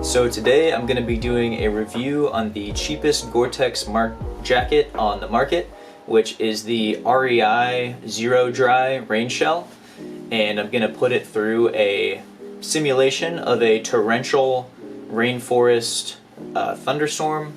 So today I'm going to be doing a review on the cheapest Gortex jacket on the market, which is the REI XeroDry rain shell, and I'm going to put it through a simulation of a torrential rainforest thunderstorm.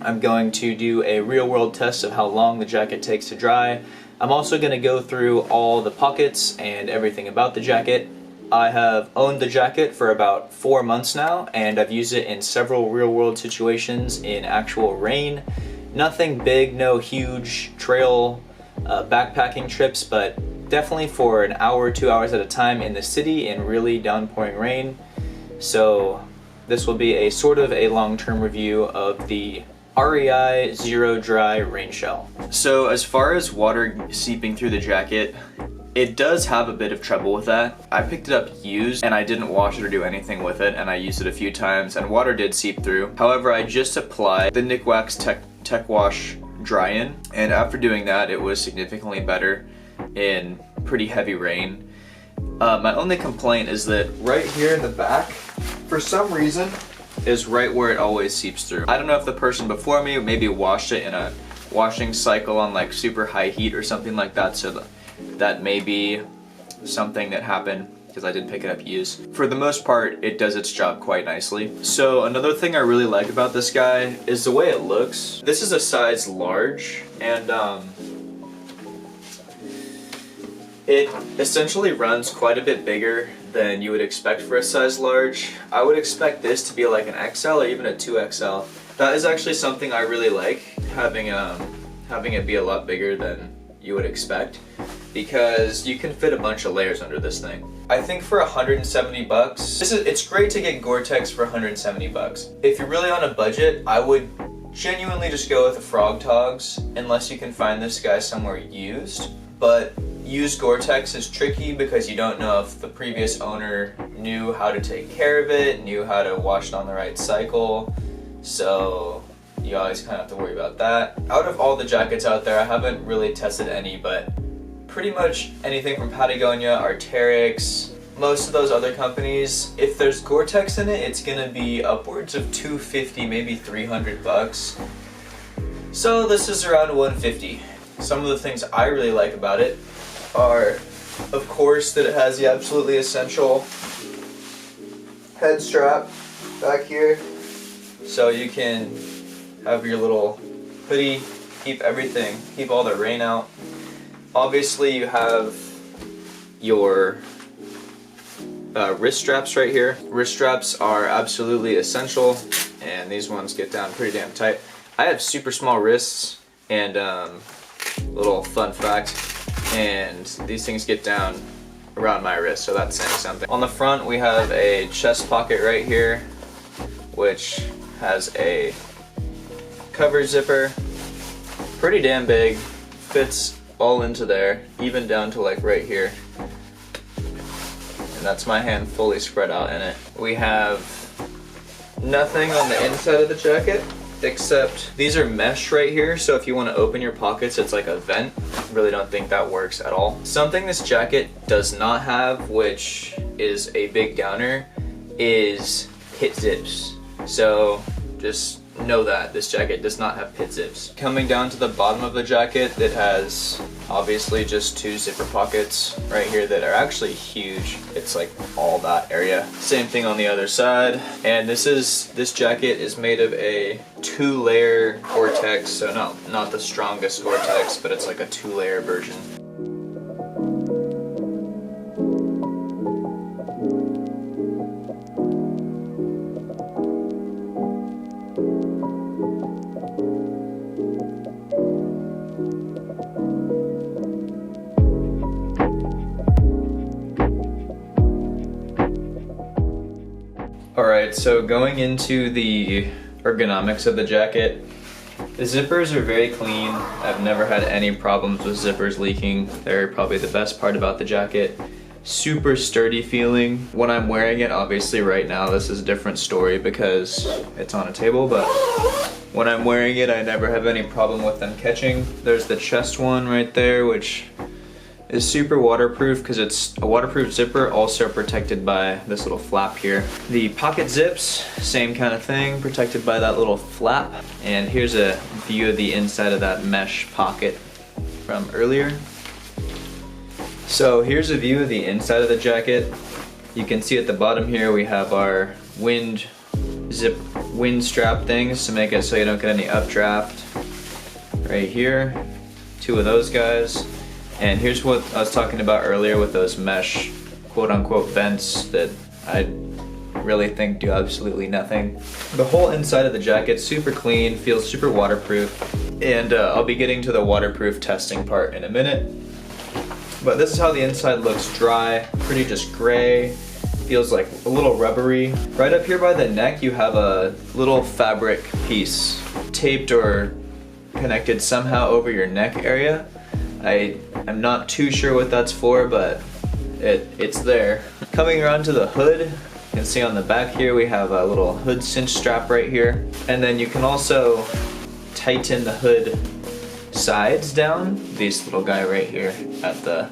I'm going to do a real-world test of how long the jacket takes to dry. I'm also going to go through all the pockets and everything about the jacket. I have owned the jacket for about 4 months now, and I've used it in several real-world situations in actual rain. Nothing big, no huge trail backpacking trips, but definitely for an hour, 2 hours at a time in the city in really downpouring rain. So this will be a sort of a long-term review of the REI XeroDry rain shell. So as far as water seeping through the jacket, it does have a bit of trouble with that. I picked it up used and I didn't wash it or do anything with it, and I used it a few times and water did seep through. However, I just applied the Nikwax Tech Wash Dry-In, and after doing that it was significantly better in pretty heavy rain. My only complaint is that right here in the back, for some reason, is right where it always seeps through. I don't know if the person before me maybe washed it in a washing cycle on like super high heat or something like that, so that may be something that happened because I did pick it up used. For the most part, it does its job quite nicely. So another thing I really like about this guy is the way it looks. This is a size large, and it essentially runs quite a bit bigger than you would expect for a size large. I would expect this to be like an XL or even a 2XL. That is actually something I really like, having it be a lot bigger than you would expect, because you can fit a bunch of layers under this thing. I think for 170 bucks, it's great to get Gore-Tex for 170 bucks. If you're really on a budget, I would genuinely just go with the Frog Togs, unless you can find this guy somewhere used. But used Gore-Tex is tricky because you don't know if the previous owner knew how to take care of it, knew how to wash it on the right cycle, so you always kind of have to worry about that. Out of all the jackets out there, I haven't really tested any, but pretty much anything from Patagonia, Arc'teryx, most of those other companies, if there's Gore-Tex in it, it's gonna be upwards of $250, maybe 300 bucks. So this is around 150. Some of the things I really like about it are, of course, that it has the absolutely essential head strap back here, so you can have your little hoodie, keep all the rain out. Obviously you have your wrist straps right here. Wrist straps are absolutely essential, and these ones get down pretty damn tight. I have super small wrists, and little fun fact, and these things get down around my wrist, so that's saying something. On the front we have a chest pocket right here, which has a cover zipper, pretty damn big, fits all into there, even down to like right here, and that's my hand fully spread out in it. We have nothing on the inside of the jacket except these are mesh right here, so if you want to open your pockets, it's like a vent. Really don't think that works at all. Something this jacket does not have, which is a big downer, is pit zips. So just know that this jacket does not have pit zips. Coming down to the bottom of the jacket, it has obviously just 2 zipper pockets right here that are actually huge. It's like all that area. Same thing on the other side. And this jacket is made of a 2-layer Gore-Tex, so not the strongest Gore-Tex, but it's like a 2-layer version. Alright, so going into the ergonomics of the jacket, the zippers are very clean. I've never had any problems with zippers leaking. They're probably the best part about the jacket. Super sturdy feeling. When I'm wearing it, obviously right now this is a different story because it's on a table, but when I'm wearing it I never have any problem with them catching. There's the chest one right there, which is super waterproof because it's a waterproof zipper, also protected by this little flap here. The pocket zips, same kind of thing, protected by that little flap. And here's a view of the inside of that mesh pocket from earlier. So here's a view of the inside of the jacket. You can see at the bottom here we have our wind strap things to make it so you don't get any updraft. Right here, 2 of those guys. And here's what I was talking about earlier with those mesh quote-unquote vents that I really think do absolutely nothing. The whole inside of the jacket, super clean, feels super waterproof. And I'll be getting to the waterproof testing part in a minute. But this is how the inside looks dry, pretty just gray. Feels like a little rubbery. Right up here by the neck, you have a little fabric piece taped or connected somehow over your neck area. I'm not too sure what that's for, but it's there. Coming around to the hood, you can see on the back here we have a little hood cinch strap right here. And then you can also tighten the hood sides down, this little guy right here at the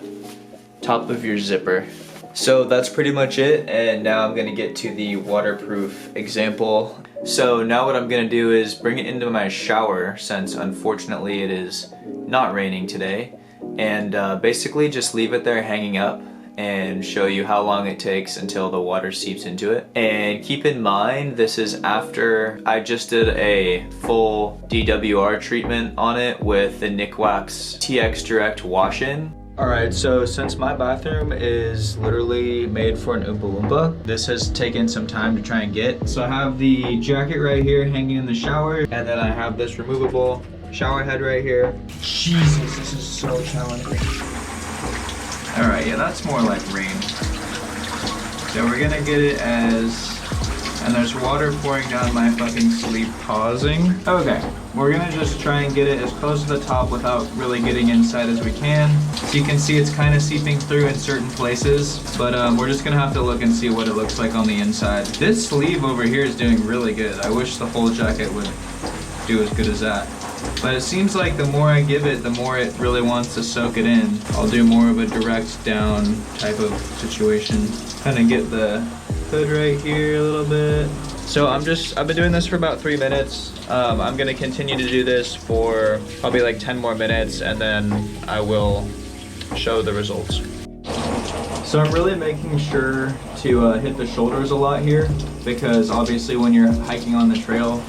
top of your zipper. So that's pretty much it, and now I'm gonna get to the waterproof example. So now what I'm gonna do is bring it into my shower, since unfortunately it is not raining today, and basically just leave it there hanging up and show you how long it takes until the water seeps into it. And keep in mind, this is after I just did a full DWR treatment on it with the Nikwax TX Direct wash-in. Alright, so since my bathroom is literally made for an Oompa Loompa, this has taken some time to try and get. So I have the jacket right here hanging in the shower, and then I have this removable shower head right here. Jesus, this is so challenging. Alright, yeah, that's more like rain. So we're gonna get it as, and there's water pouring down my fucking sleeve, pausing. Okay, we're gonna just try and get it as close to the top without really getting inside as we can. So you can see it's kind of seeping through in certain places, but we're just gonna have to look and see what it looks like on the inside. This sleeve over here is doing really good. I wish the whole jacket would do as good as that. But it seems like the more I give it, the more it really wants to soak it in. I'll do more of a direct down type of situation. Kind of get the hood right here a little bit. So I've been doing this for about 3 minutes. I'm gonna continue to do this for probably like 10 more minutes, and then I will show the results. So I'm really making sure to hit the shoulders a lot here, because obviously when you're hiking on the trail,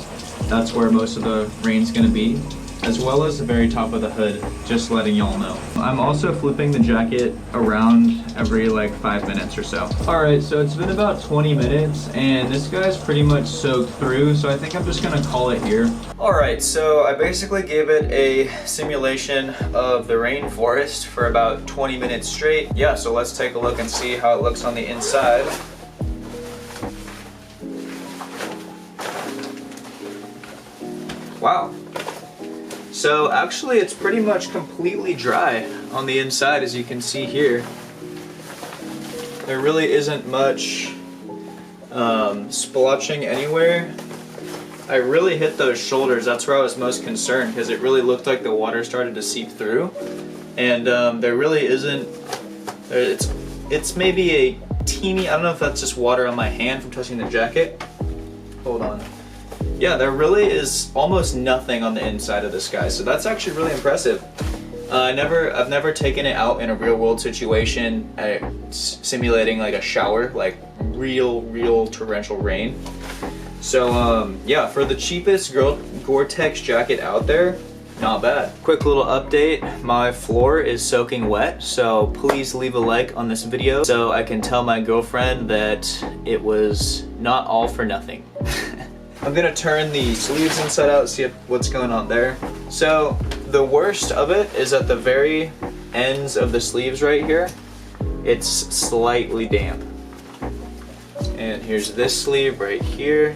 that's where most of the rain's gonna be, as well as the very top of the hood, just letting y'all know. I'm also flipping the jacket around every like 5 minutes or so. Alright, so it's been about 20 minutes and this guy's pretty much soaked through, so I think I'm just gonna call it here. Alright, so I basically gave it a simulation of the rainforest for about 20 minutes straight. Yeah, so let's take a look and see how it looks on the inside. Wow. So actually it's pretty much completely dry on the inside, as you can see here. There really isn't much splotching anywhere. I really hit those shoulders, that's where I was most concerned, because it really looked like the water started to seep through. And there really isn't, it's maybe a teeny, I don't know if that's just water on my hand from touching the jacket. Hold on. Yeah, there really is almost nothing on the inside of this guy, so that's actually really impressive. I've never taken it out in a real world situation, simulating like a shower, like real torrential rain. So yeah, for the cheapest Gortex jacket out there, not bad. Quick little update, my floor is soaking wet, so please leave a like on this video so I can tell my girlfriend that it was not all for nothing. I'm gonna turn the sleeves inside out, see what's going on there. So the worst of it is at the very ends of the sleeves right here. It's slightly damp. And here's this sleeve right here.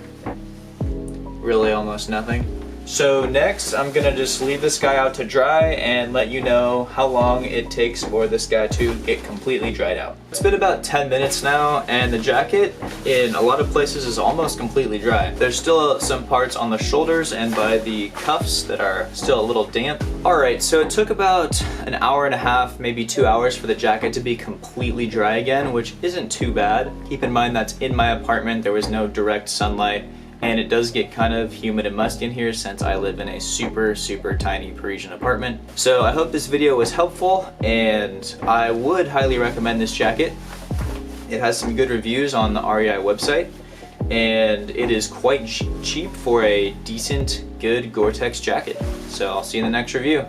Really almost nothing. So next, I'm gonna just leave this guy out to dry and let you know how long it takes for this guy to get completely dried out. It's been about 10 minutes now, and the jacket in a lot of places is almost completely dry. There's still some parts on the shoulders and by the cuffs that are still a little damp. Alright, so it took about an hour and a half, maybe 2 hours for the jacket to be completely dry again, which isn't too bad. Keep in mind that's in my apartment, there was no direct sunlight. And it does get kind of humid and musty in here since I live in a super tiny Parisian apartment. So I hope this video was helpful, and I would highly recommend this jacket. It has some good reviews on the REI website, and it is quite cheap for a decent, good Gore-Tex jacket. So I'll see you in the next review.